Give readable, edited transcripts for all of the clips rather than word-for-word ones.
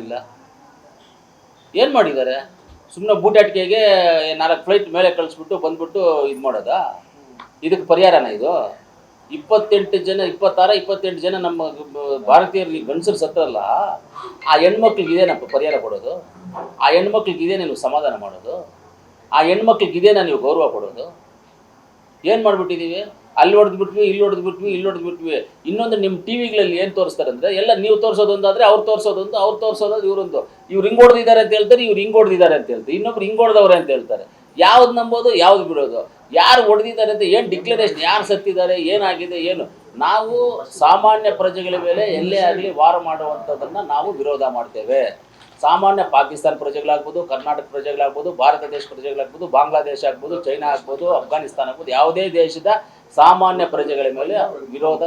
ಮಾಡಿಲ್ಲ. ಏನು ಮಾಡಿದ್ದಾರೆ? ಸುಮ್ಮನೆ ಬೂಟಾಟಿಕೆಗೆ 4 ಫ್ಲೈಟ್ ಮೇಲೆ ಕಳಿಸ್ಬಿಟ್ಟು ಬಂದ್ಬಿಟ್ಟು ಇದು ಮಾಡೋದಾ? ಇದಕ್ಕೆ ಪರಿಹಾರನ ಇದು? 28 ಜನ ನಮ್ಮ ಭಾರತೀಯರಿಗೆ ಗಂಡಸರು ಸತ್ತರಲ್ಲ, ಆ ಹೆಣ್ಮಕ್ಳಿಗೆ ಇದೇನಪ್ಪ ಪರಿಹಾರ ಕೊಡೋದು? ಆ ಹೆಣ್ಮಕ್ಳಿಗೆ ಇದೇನೇ ನೀವು ಸಮಾಧಾನ ಮಾಡೋದು? ಆ ಹೆಣ್ಮಕ್ಳಿಗೆ ಇದೇನಾ ನೀವು ಗೌರವ ಕೊಡೋದು? ಏನು ಮಾಡಿಬಿಟ್ಟಿದ್ದೀವಿ? ಅಲ್ಲಿ ಹೊಡೆದ್ಬಿಟ್ವಿ, ಇಲ್ಲಿ ಹೊಡೆದ್ಬಿಟ್ವಿ. ಇನ್ನೊಂದು ನಿಮ್ಮ ಟಿ ವಿಗಳಲ್ಲಿ ಏನು ತೋರಿಸ್ತಾರೆ ಅಂದರೆ, ಎಲ್ಲ ನೀವು ತೋರಿಸೋದೊಂದಾದರೆ ಅವ್ರು ತೋರಿಸೋದೊಂದು, ಅವ್ರು ತೋರಿಸೋದು ಇವರೊಂದು. ಇವ್ರು ಹಿಂಗೆ ಹೊಡೆದಿದ್ದಾರೆ ಅಂತ ಹೇಳ್ತಾರೆ, ಇವ್ರು ಹಿಂಗೆ ಹೊಡೆದಿದ್ದಾರೆ ಅಂತ ಹೇಳ್ತಾರೆ, ಇನ್ನೊಬ್ರು ಹಿಂಗೆ ಹೊಡೆದವ್ರೆ ಅಂತ ಹೇಳ್ತಾರೆ. ಯಾವ್ದು ನಂಬೋದು, ಯಾವ್ದು ಬಿಡೋದು? ಯಾರು ಹೊಡೆದಿದ್ದಾರೆ ಅಂತ ಏನು ಡಿಕ್ಲರೇಷನ್, ಯಾರು ಸತ್ತಿದ್ದಾರೆ, ಏನಾಗಿದೆ, ಏನು? ನಾವು ಸಾಮಾನ್ಯ ಪ್ರಜೆಗಳ ಮೇಲೆ ಎಲ್ಲೇ ಆಗಲಿ ವಾರ ಮಾಡುವಂಥದ್ದನ್ನು ನಾವು ವಿರೋಧ ಮಾಡ್ತೇವೆ. ಸಾಮಾನ್ಯ ಪಾಕಿಸ್ತಾನ ಪ್ರಜೆಗಳಾಗ್ಬೋದು, ಕರ್ನಾಟಕ ಪ್ರಜೆಗಳಾಗ್ಬೋದು, ಭಾರತ ದೇಶ ಪ್ರಜೆಗಳಾಗ್ಬೋದು, ಬಾಂಗ್ಲಾದೇಶ ಆಗ್ಬೋದು, ಚೈನಾ ಆಗ್ಬೋದು, ಅಫ್ಘಾನಿಸ್ತಾನ ಆಗ್ಬೋದು, ಯಾವುದೇ ದೇಶದ ಸಾಮಾನ್ಯ ಪ್ರಜೆಗಳ ಮೇಲೆ ವಿರೋಧ,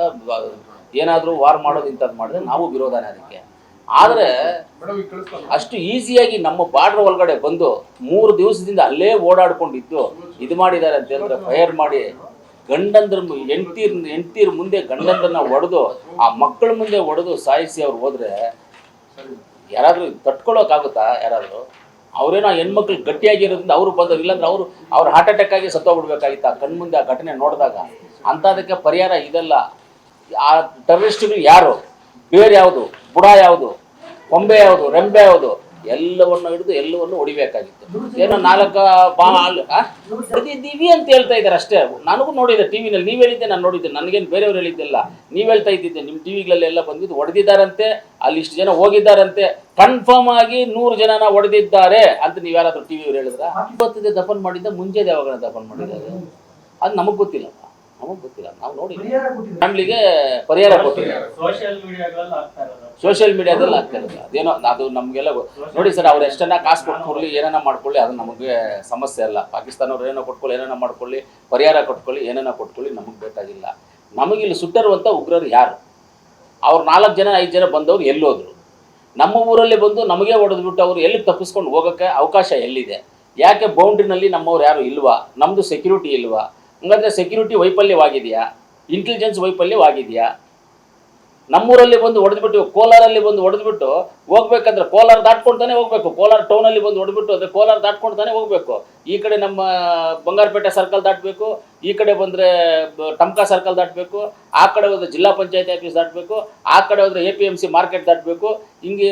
ಏನಾದರೂ ವಾರ್ ಮಾಡೋದು ಇಂಥದ್ದು ಮಾಡಿದ್ರೆ ನಾವು ವಿರೋಧನೇ ಅದಕ್ಕೆ. ಆದರೆ ಅಷ್ಟು ಈಸಿಯಾಗಿ ನಮ್ಮ ಬಾರ್ಡ್ರ್ ಒಳಗಡೆ ಬಂದು 3 ದಿವಸದಿಂದ ಅಲ್ಲೇ ಓಡಾಡ್ಕೊಂಡಿದ್ದು ಇದು ಮಾಡಿದ್ದಾರೆ ಅಂತ ಹೇಳಿದ್ರೆ, ಫೈರ್ ಮಾಡಿ ಗಂಡಂದ್ರ ಹೆಂಡ್ತೀರ ಮುಂದೆ ಗಂಡಂದ್ರನ್ನ ಹೊಡೆದು, ಆ ಮಕ್ಕಳ ಮುಂದೆ ಹೊಡೆದು ಸಾಯಿಸಿ ಅವ್ರು ಹೋದ್ರೆ ಯಾರಾದರೂ ತಟ್ಕೊಳ್ಳೋಕ್ಕಾಗುತ್ತಾ? ಯಾರಾದರೂ ಅವರೇನೋ ಹೆಣ್ಮಕ್ಳು ಗಟ್ಟಿಯಾಗಿರೋದ್ರಿಂದ ಅವರು ಬಂದವರು, ಇಲ್ಲಾಂದ್ರೆ ಅವ್ರು ಹಾರ್ಟ್ ಅಟ್ಯಾಕ್ ಆಗಿ ಸತ್ತೋಗ್ಬಿಡ್ಬೇಕಾಗಿತ್ತು ಆ ಕಣ್ಮುಂದೆ ಆ ಘಟನೆ ನೋಡಿದಾಗ. ಅಂಥದಕ್ಕೆ ಪರಿಹಾರ ಇದೆಲ್ಲ. ಆ ಟೆರರಿಸ್ಟ್ಗಳು ಯಾರು, ಬೇರೆ ಯಾವುದು, ಬುಡ ಯಾವುದು, ಕೊಂಬೆ ಯಾವುದು, ರೆಂಬೆ ಯಾವುದು, ಎಲ್ಲವನ್ನು ಹಿಡಿದು ಎಲ್ಲವನ್ನು ಹೊಡಿಬೇಕಾಗಿತ್ತು. ಏನೋ 4 ಹೊಡೆದಿದ್ದೀವಿ ಅಂತ ಹೇಳ್ತಾ ಇದ್ದಾರೆ ಅಷ್ಟೇ. ನನಗೂ ನೋಡಿದ್ದೆ ಟಿ ವಿನಲ್ಲಿ, ನೀವು ಹೇಳಿದ್ದೆ ನಾನು ನೋಡಿದ್ದೆ, ನನಗೇನು ಬೇರೆಯವ್ರು ಹೇಳಿದ್ದೆಲ್ಲ, ನೀವು ಹೇಳ್ತಾ ಇದ್ದಿದ್ದೆ. ನಿಮ್ಮ ಟಿ ವಿಗಳಲ್ಲೆಲ್ಲ ಬಂದಿದ್ದು ಹೊಡೆದಿದ್ದಾರಂತೆ, ಅಲ್ಲಿ ಇಷ್ಟು ಜನ ಹೋಗಿದ್ದಾರಂತೆ, ಕನ್ಫರ್ಮ್ ಆಗಿ 100 ಜನನ ಹೊಡೆದಿದ್ದಾರೆ ಅಂತ ನೀವು ಯಾರಾದರೂ ಟಿ ವಿಯವ್ರು ಹೇಳಿದ್ರ? 20 ದಫನ್ ಮಾಡಿದ್ದ, ಮುಂಚೆ ಯಾವಾಗ ದಫನ್ ಮಾಡಿದ್ದಾರೆ ಅದು ನಮಗೆ ಗೊತ್ತಿಲ್ಲ. ನಾವು ನೋಡಿ ಫ್ಯಾಮಿಲಿಗೆ ಪರಿಹಾರ ಕೊಟ್ಟಿದ್ದಾರೆ. ಸೋಷಿಯಲ್ ಮೀಡಿಯಾದಲ್ಲಿ ಆಗ್ತಾ ಇರೋದು ಅದೇನೋ, ಅದು ನಮಗೆಲ್ಲ ನೋಡಿ ಸರ್. ಅವ್ರು ಎಷ್ಟನ್ನ ಕಾಸು ಕೊಟ್ಕೊಳ್ಳಿ, ಏನೇನ ಮಾಡ್ಕೊಳ್ಳಿ, ಅದು ನಮಗೆ ಸಮಸ್ಯೆ ಅಲ್ಲ. ಪಾಕಿಸ್ತಾನವ್ರು ಏನೋ ಕೊಟ್ಕೊಳ್ಳಿ, ಏನೇನ ಮಾಡ್ಕೊಳ್ಳಿ, ಪರಿಹಾರ ಕೊಟ್ಕೊಳ್ಳಿ, ಏನೇನ ಕೊಟ್ಕೊಳ್ಳಿ, ನಮಗೆ ಬೇಕಾಗಿಲ್ಲ. ನಮಗಿಲ್ಲಿ ಸುಟ್ಟರುವಂಥ ಉಗ್ರರು ಯಾರು? ಅವ್ರು 4 ಜನ 5 ಜನ ಬಂದವರು ಎಲ್ಲೋದ್ರು? ನಮ್ಮ ಊರಲ್ಲಿ ಬಂದು ನಮಗೆ ಹೊಡೆದ್ಬಿಟ್ಟು ಅವರು ಎಲ್ಲಿ ತಪ್ಪಿಸ್ಕೊಂಡು ಹೋಗೋಕ್ಕೆ ಅವಕಾಶ ಎಲ್ಲಿದೆ? ಯಾಕೆ ಬೌಂಡ್ರಿನಲ್ಲಿ ನಮ್ಮವ್ರು ಯಾರು ಇಲ್ವಾ? ನಮ್ಮದು ಸೆಕ್ಯೂರಿಟಿ ಇಲ್ವಾ? ಹಂಗಂದರೆ ಸೆಕ್ಯೂರಿಟಿ ವೈಫಲ್ಯವಾಗಿದೆಯಾ? ಇಂಟೆಲಿಜೆನ್ಸ್ ವೈಫಲ್ಯವಾಗಿದೆಯಾ? ನಮ್ಮೂರಲ್ಲಿ ಬಂದು ಹೊಡೆದ್ಬಿಟ್ಟು, ಕೋಲಾರಲ್ಲಿ ಬಂದು ಹೊಡೆದ್ಬಿಟ್ಟು ಹೋಗ್ಬೇಕಂದ್ರೆ ಕೋಲಾರ ದಾಟ್ಕೊಳ್ತಾನೆ ಹೋಗ್ಬೇಕು. ಕೋಲಾರ ಟೌನಲ್ಲಿ ಬಂದು ಹೊಡೆದ್ಬಿಟ್ಟು ಅಂದರೆ ಕೋಲಾರ ದಾಟ್ಕೊಳ್ತಾನೆ ಹೋಗ್ಬೇಕು. ಈ ಕಡೆ ನಮ್ಮ ಬಂಗಾರಪೇಟೆ ಸರ್ಕಲ್ ದಾಟಬೇಕು, ಈ ಕಡೆ ಬಂದರೆ ಟಮ್ಕಾ ಸರ್ಕಲ್ ದಾಟಬೇಕು, ಆ ಕಡೆ ಹೋದರೆ ಜಿಲ್ಲಾ ಪಂಚಾಯತಿ ಆಫೀಸ್ ದಾಟಬೇಕು, ಆ ಕಡೆ ಹೋದರೆ APMC ಮಾರ್ಕೆಟ್ ದಾಟಬೇಕು, ಹಿಂಗೆ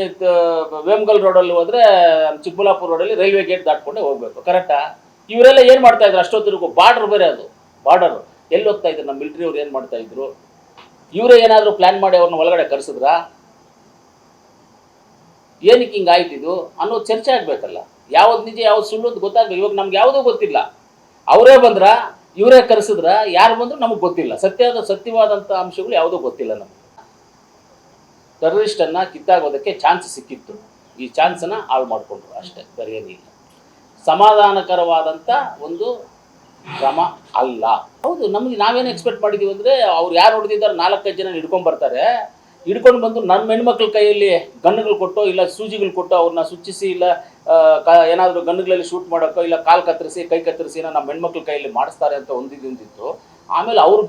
ವೇಮಗಲ್ ರೋಡಲ್ಲಿ ಹೋದರೆ ಚಿಕ್ಕಬಳ್ಳಾಪುರ ರೋಡಲ್ಲಿ ರೈಲ್ವೆ ಗೇಟ್ ದಾಟ್ಕೊಂಡೆ ಹೋಗ್ಬೇಕು. ಕರೆಕ್ಟಾ? ಇವರೆಲ್ಲ ಏನು ಮಾಡ್ತಾಯಿದ್ರು ಅಷ್ಟೊತ್ತಿಗೂ? ಬಾರ್ಡರ್ ಬೇರೆ, ಅದು ಬಾರ್ಡರು ಎಲ್ಲಿ ಹೋಗ್ತಾ ಇದ್ರು? ನಮ್ಮ ಮಿಲಿಟ್ರಿ ಅವ್ರು ಏನು ಮಾಡ್ತಾಯಿದ್ರು? ಇವರೇ ಏನಾದರೂ ಪ್ಲ್ಯಾನ್ ಮಾಡಿ ಅವ್ರನ್ನ ಒಳಗಡೆ ಕರೆಸಿದ್ರಾ? ಏನಕ್ಕೆ ಹಿಂಗೆ ಆಯ್ತಿದ್ದು ಅನ್ನೋದು ಚರ್ಚೆ ಆಗಬೇಕಲ್ಲ. ಯಾವ್ದು ನಿಜ ಯಾವ್ದು ಸುಳ್ಳು ಅಂತ ಗೊತ್ತಾಗಬೇಕು. ಇವಾಗ ನಮ್ಗೆ ಯಾವುದೂ ಗೊತ್ತಿಲ್ಲ. ಅವರೇ ಬಂದ್ರ, ಇವರೇ ಕರೆಸಿದ್ರ, ಯಾರು ಬಂದರೂ ನಮಗೆ ಗೊತ್ತಿಲ್ಲ. ಸತ್ಯವಾದಂಥ ಅಂಶಗಳು ಯಾವುದೂ ಗೊತ್ತಿಲ್ಲ ನಮಗೆ. ಟೆರರಿಸ್ಟನ್ನು ಕಿತ್ತಾಗೋದಕ್ಕೆ ಚಾನ್ಸ್ ಸಿಕ್ಕಿತ್ತು, ಈ ಚಾನ್ಸನ್ನು ಹಾಳು ಮಾಡಿಕೊಂಡ್ರು ಅಷ್ಟೇ, ಬೇರೆ ಏನಿಲ್ಲ. ಸಮಾಧಾನಕರವಾದಂಥ ಒಂದು ಕ್ರಮ ಅಲ್ಲ. ಹೌದು, ನಮಗೆ ನಾವೇನು ಎಕ್ಸ್ಪೆಕ್ಟ್ ಮಾಡಿದ್ದೀವಿ ಅಂದರೆ, ಅವ್ರು ಯಾರು ಹೊಡೆದಿದ್ದಾರೆ 4-5 ಜನ ಹಿಡ್ಕೊಂಡು ಬಂದು ನಮ್ಮ ಹೆಣ್ಮಕ್ಳ ಕೈಯಲ್ಲಿ ಗನ್ನುಗಳು ಕೊಟ್ಟು, ಇಲ್ಲ ಸೂಜಿಗಳು ಕೊಟ್ಟು ಅವ್ರನ್ನ ಸುಚ್ಚಿಸಿ, ಇಲ್ಲ ಏನಾದರೂ ಗನ್ನುಗಳಲ್ಲಿ ಶೂಟ್ ಮಾಡೋಕ್ಕೋ, ಇಲ್ಲ ಕಾಲು ಕತ್ತರಿಸಿ ಕೈ ಕತ್ತರಿಸಿ ನಮ್ಮ ಹೆಣ್ಮಕ್ಳ ಕೈಯಲ್ಲಿ ಮಾಡಿಸ್ತಾರೆ ಅಂತ ಒಂದಿತ್ತು. ಆಮೇಲೆ ಅವ್ರು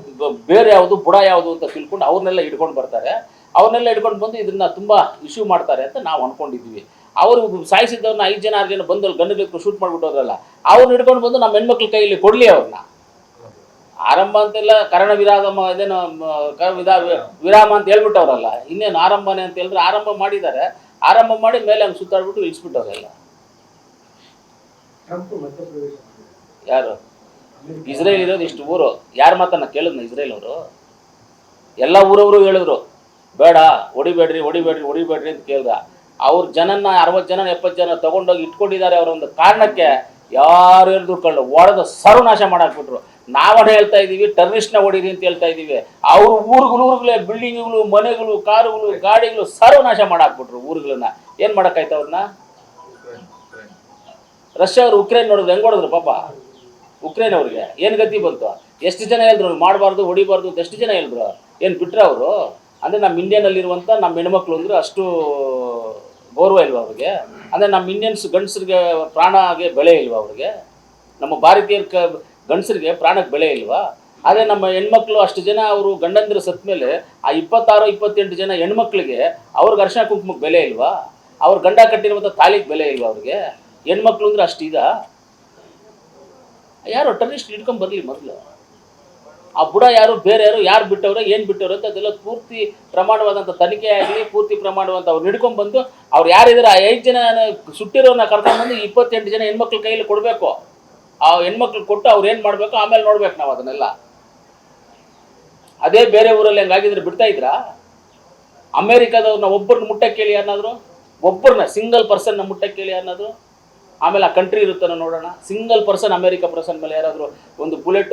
ಬೇರೆ ಯಾವುದು, ಬುಡ ಯಾವುದು ಅಂತ ತಿಳ್ಕೊಂಡು ಅವ್ರನ್ನೆಲ್ಲ ಹಿಡ್ಕೊಂಡು ಬರ್ತಾರೆ. ಅವ್ರನ್ನೆಲ್ಲ ಹಿಡ್ಕೊಂಡು ಬಂದು ಇದನ್ನು ತುಂಬ ಇಶ್ಯೂ ಮಾಡ್ತಾರೆ ಅಂತ ನಾವು ಅಂದ್ಕೊಂಡಿದ್ವಿ. ಅವರು ಸಾಯಿಸಿದ್ದವ್ರನ್ನ 5 ಜನ 6 ಜನ ಬಂದು ಅಲ್ಲಿ ಗನ್ನುಗಳು ಶೂಟ್ ಮಾಡಿಬಿಟ್ಟೋದ್ರಲ್ಲ, ಅವ್ರನ್ನ ಹಿಡ್ಕೊಂಡು ಬಂದು ನಮ್ಮ ಹೆಣ್ಮಕ್ಳ ಕೈಯಲ್ಲಿ ಕೊಡಲಿ ಅವ್ರನ್ನ. ಆರಂಭ ಅಂತೆಲ್ಲ ಕರ್ಣ ಇದೇನು ವಿರಾಮ ಅಂತ ಹೇಳ್ಬಿಟ್ಟವ್ರಲ್ಲ, ಇನ್ನೇನು ಆರಂಭನೇ ಅಂತ ಹೇಳಿದ್ರೆ ಆರಂಭ ಮಾಡಿದ್ದಾರೆ. ಆರಂಭ ಮಾಡಿ ಮೇಲೆ ಹಂಗೆ ಸುತ್ತಾಡ್ಬಿಟ್ಟು ಇಳಿಸ್ಬಿಟ್ಟವ್ರೆಲ್ಲ. ಯಾರು? ಇಸ್ರೇಲ್ ಇರೋದು ಇಷ್ಟು ಊರು, ಯಾರ ಮಾತನ್ನ ಕೇಳಿದ್ನ ಇಸ್ರೇಲ್ ಅವರು? ಎಲ್ಲ ಊರವರು ಹೇಳಿದ್ರು ಬೇಡ, ಹೊಡಿಬೇಡ್ರಿ ಅಂತ ಕೇಳ್ದ. ಅವ್ರ ಜನನ 60 ಜನ 70 ಜನ ತೊಗೊಂಡೋಗಿ ಇಟ್ಕೊಂಡಿದ್ದಾರೆ. ಅವರೊಂದು ಕಾರಣಕ್ಕೆ ಯಾರು ಹೇಳಿದ್ರು ಕಳ್ಳು ಹೊಡೆದು ಸರ್ವನಾಶ ಮಾಡಾಕ್ಬಿಟ್ರು. ನಾವೇ ಹೇಳ್ತಾ ಇದ್ದೀವಿ ಟೆರರಿಸ್ಟ್ನ ಹೊಡೀರಿ ಅಂತ ಹೇಳ್ತಾ ಇದ್ದೀವಿ. ಅವ್ರ ಊರುಗಳೇ ಬಿಲ್ಡಿಂಗ್ಗಳು, ಮನೆಗಳು, ಕಾರುಗಳು, ಗಾಡಿಗಳು ಸರ್ವನಾಶ ಮಾಡಾಕ್ಬಿಟ್ರು ಊರುಗಳನ್ನ. ಏನು ಮಾಡೋಕ್ಕಾಯ್ತು ಅವ್ರನ್ನ? ರಷ್ಯಾ ಅವರು ಉಕ್ರೇನ್ ನೋಡಿದ್ರು ಹೆಂಗೆ ಹೊಡೆದ್ರು ಪಾಪ. ಉಕ್ರೇನ್ ಅವ್ರಿಗೆ ಏನು ಗತಿ ಬಂತು? ಎಷ್ಟು ಜನ ಹೇಳಿದ್ರು ಮಾಡಬಾರ್ದು, ಹೊಡಿಬಾರ್ದು ಅಂತ? ಎಷ್ಟು ಜನ ಹೇಳಿದ್ರು? ಏನು ಬಿಟ್ರೆ ಅವರು? ಅಂದರೆ ನಮ್ಮ ಇಂಡಿಯಾನಲ್ಲಿರುವಂಥ ನಮ್ಮ ಹೆಣ್ಮಕ್ಳು ಅಂದರೆ ಅಷ್ಟು ಗೌರವ ಇಲ್ವಾ ಅವ್ರಿಗೆ? ಅಂದರೆ ನಮ್ಮ ಇಂಡಿಯನ್ಸ್ ಗಂಡಸರಿಗೆ ಪ್ರಾಣಗೆ ಬೆಲೆ ಇಲ್ವಾ ಅವ್ರಿಗೆ? ನಮ್ಮ ಭಾರತೀಯರ ಗಂಡಸರಿಗೆ ಪ್ರಾಣಕ್ಕೆ ಬೆಲೆ ಇಲ್ವಾ? ಆದರೆ ನಮ್ಮ ಹೆಣ್ಮಕ್ಳು ಅಷ್ಟು ಜನ ಅವರು ಗಂಡಂದಿರು ಸತ್ತ ಮೇಲೆ ಆ 26-28 ಜನ ಹೆಣ್ಮಕ್ಳಿಗೆ ಅವ್ರಿಗೆ ಅರ್ಶಿನ ಕುಂಕುಮಕ್ಕೆ ಬೆಲೆ ಇಲ್ವಾ? ಅವ್ರ ಗಂಡ ಕಟ್ಟಿರುವಂಥ ತಾಳಿಗೆ ಬೆಲೆ ಇಲ್ವಾ ಅವ್ರಿಗೆ? ಹೆಣ್ಮಕ್ಳು ಅಂದ್ರೆ ಅಷ್ಟಿದ? ಯಾರೋ ಟೆರರಿಸ್ಟ್ ಹಿಡ್ಕೊಂಡ್ ಬರಲಿ ಮೊದಲು. ಆ ಬುಡ ಯಾರು, ಬೇರೆ ಯಾರು ಬಿಟ್ಟವ್ರೆ, ಏನು ಬಿಟ್ಟವ್ರೆ ಅಂತ ಅದೆಲ್ಲ ಪೂರ್ತಿ ಪ್ರಮಾಣವಾದಂಥ ತನಿಖೆ ಆಗಲಿ, ಪೂರ್ತಿ ಪ್ರಮಾಣವಂತ ಅವ್ರು ಹಿಡ್ಕೊಂಡ್ ಬಂದು ಅವ್ರು ಯಾರಿದ್ದಾರೆ ಆ 5 ಜನ ಸುಟ್ಟಿರೋನ್ನ ಕರ್ಕೊಂಡ್ಬಂದು 28 ಜನ ಹೆಣ್ಮಕ್ಳ ಕೈಯಲ್ಲಿ ಕೊಡಬೇಕು. ಆ ಹೆಣ್ಮಕ್ಳು ಕೊಟ್ಟು ಅವ್ರು ಏನು ಮಾಡಬೇಕು ಆಮೇಲೆ ನೋಡ್ಬೇಕು ನಾವು ಅದನ್ನೆಲ್ಲ. ಅದೇ ಬೇರೆ ಊರಲ್ಲಿ ಹಂಗಾಗಿದ್ರೆ ಬಿಡ್ತಾ ಇದ್ರಾ? ಅಮೇರಿಕಾದವ್ರನ್ನ ಒಬ್ಬರನ್ನ ಮುಟ್ಟಕ್ಕೆ ಕೇಳಿ ಯಾರನ್ನಾದ್ರು, ಒಬ್ಬರನ್ನ ಸಿಂಗಲ್ ಪರ್ಸನ್ನ ಮುಟ್ಟಕ್ಕೆ ಕೇಳಿ ಯಾರನ್ನಾದ್ರು. ಆಮೇಲೆ ಆ ಕಂಟ್ರಿ ಇರುತ್ತಾನೋ ನೋಡೋಣ. ಸಿಂಗಲ್ ಪರ್ಸನ್ ಅಮೇರಿಕಾ ಪರ್ಸನ್ ಮೇಲೆ ಯಾರಾದರೂ ಒಂದು ಬುಲೆಟ್